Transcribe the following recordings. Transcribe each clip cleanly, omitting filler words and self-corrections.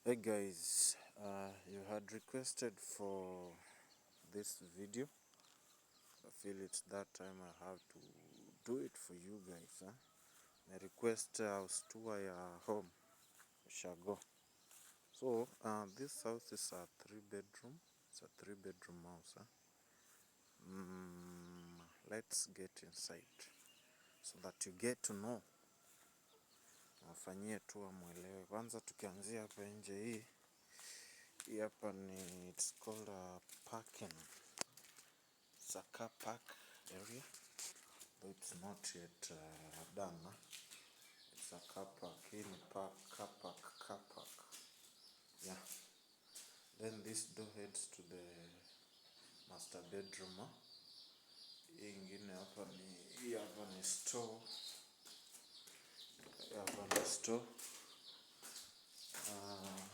Hey guys, you had requested for this video. I feel it's that time I have to do it for you guys. My request house tour ya home Shago. So this house is a 3 bedroom. It's a 3 bedroom house. Let's get inside so that you get to know. Wafanyie tour mwelewe. Kwanza tukianzia hapa nje hii hapa ni it's called a parking. It's a car park area, but it's not yet done. It's a car park. In car park. Yeah. Then this door heads to the master bedroom. Hii ingine hapa ni store. Hapa ni store.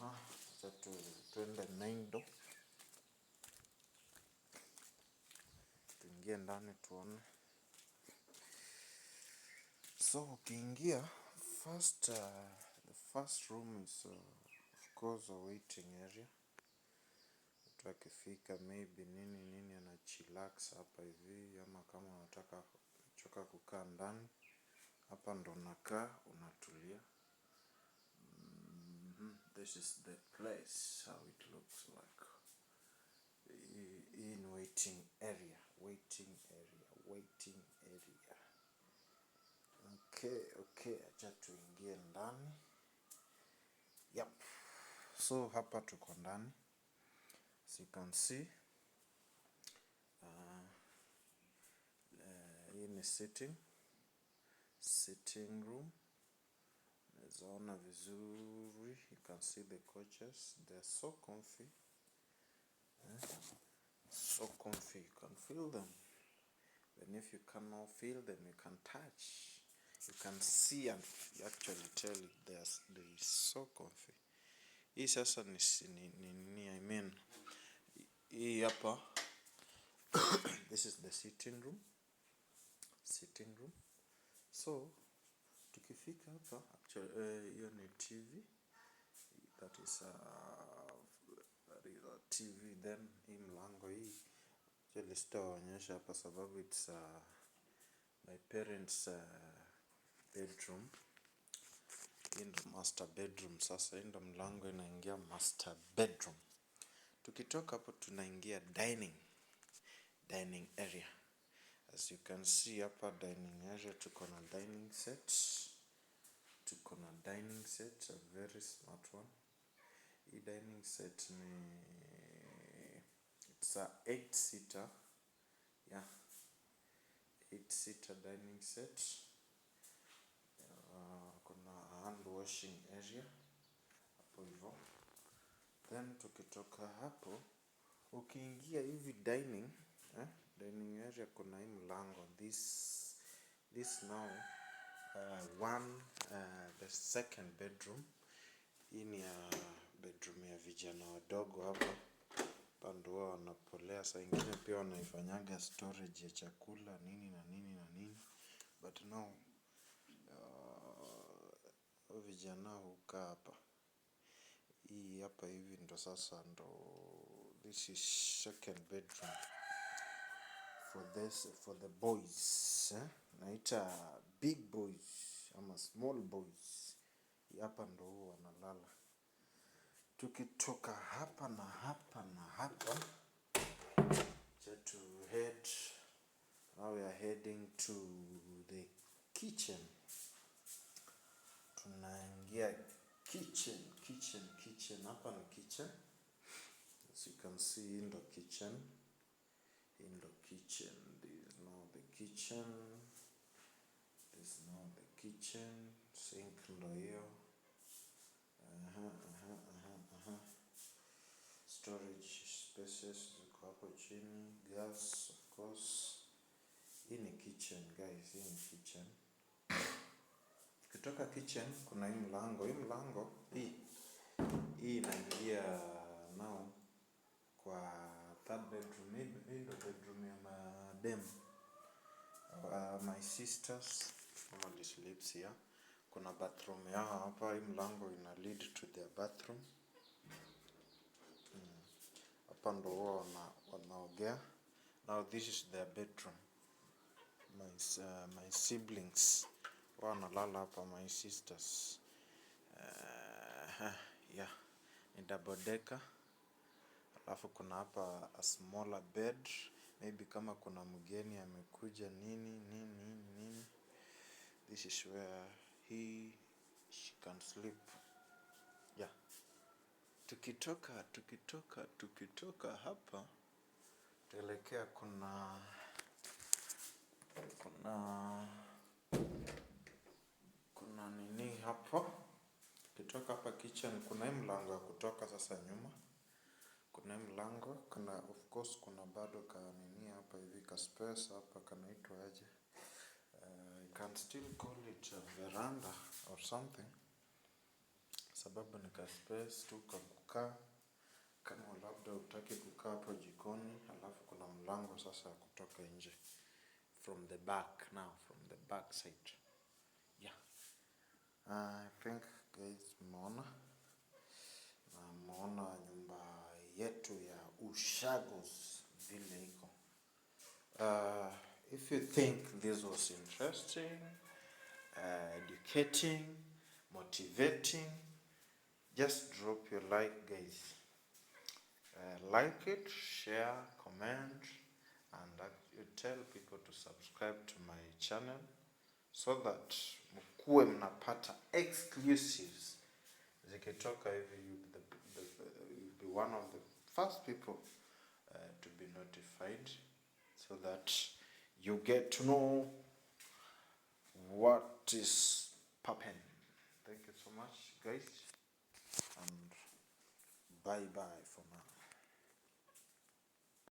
Acha tuende main door. Tuingie ndani tuone. So ukiingia the first room is of course a waiting area. Mtu akifika maybe nini ana chillax hapa hivi, ama kama unataka choka kukaa ndani hapa ndo unakaa unatulia. This is the place how it looks like in waiting area. Okay, acha tuingie ndani. Yep. So hapa tuko ndani. As you can see, hii ni sitting room. Naona vizuri. You can see the couches. They're so comfy. So comfy. You can feel them. Even if you cannot feel them, you can touch. You can see and you actually tell it they're so comfy. Hii sasa ni I mean, hii hapa this is the sitting room. So tukifika hapa actually hiyo ni TV. That is a TV. Then hii mlango hii actually sitaonyesha hapa sababu it's my parents bedroom. Hii ndo master bedroom. Sasa hii ndo mlango inaingia master bedroom. Tukitoka hapo tunaingia dining area. As you can see hapa dining area tuko na dining set. A very smart one. Hii dining set it's a 8-seater. Yeah, 8-seater dining set. Kuna hand washing area hapo hivyo. Then tukitoka hapo ukiingia hivi dining area kuna hii mlango. This now the second bedroom. Hii ni bedroom ya vijana wadogo hapa. Pande wao wanapolea, saa ingine pia wanaifanyaga storage ya chakula nini na nini. But now vijana hukaa hapa. Hii hapa hivi ndo sasa this is second bedroom for the boys. Naita big boys ama small boys. Hii hapa ndo huwa wanalala. Tukitoka hapa na hapa to head. Now we are heading to the kitchen. Tunaingia kitchen. Hapa ni kitchen. As you can see, hii ndo kitchen. This is now the kitchen. Sink ndo hiyo. Storage spaces ziko hapo chini. Gas of course. Hii ni kitchen guys, Kutoka kitchen kuna hii mlango. Hii inaingia now kwa third bedroom. Hii ndo bedroom ya madem. My sisters normally sleeps here. Kuna bathroom yao hapa. Hii mlango ina lead to their bathroom. hapa ndo huwa wanaogea. Now this is their bedroom. My siblings wanalala hapa, my sisters. Yeah, ni double decker. Alafu kuna hapa a smaller bed, maybe kama kuna mgeni amekuja nini. This is where she can sleep. Yeah. Tukitoka hapa tuelekea kuna nini hapo. Tukitoka hapa kitchen kuna mlango wa kutoka sasa nyuma. Kuna mlango, kuna of course kuna bado ka nini hapa hivi ka space hapa kanaitwa aje. You can still call it a veranda or something. Sababu ni ka space tu ka kukaa. Kama labda utaki kukaa hapo jikoni, alafu kuna mlango sasa kutoka nje. From the back side. Yeah. I think guys mmeona nyumba yetu ya ushagos vile iko. If you think this was interesting, educating, motivating, just drop your like guys. Like it, share, comment, and you tell people to subscribe to my channel so that mkuwe mnapata exclusives zikitoka hivi. You'll be one of the first people to be notified, so that you get to know what is popping. Thank you so much guys, and bye bye for now.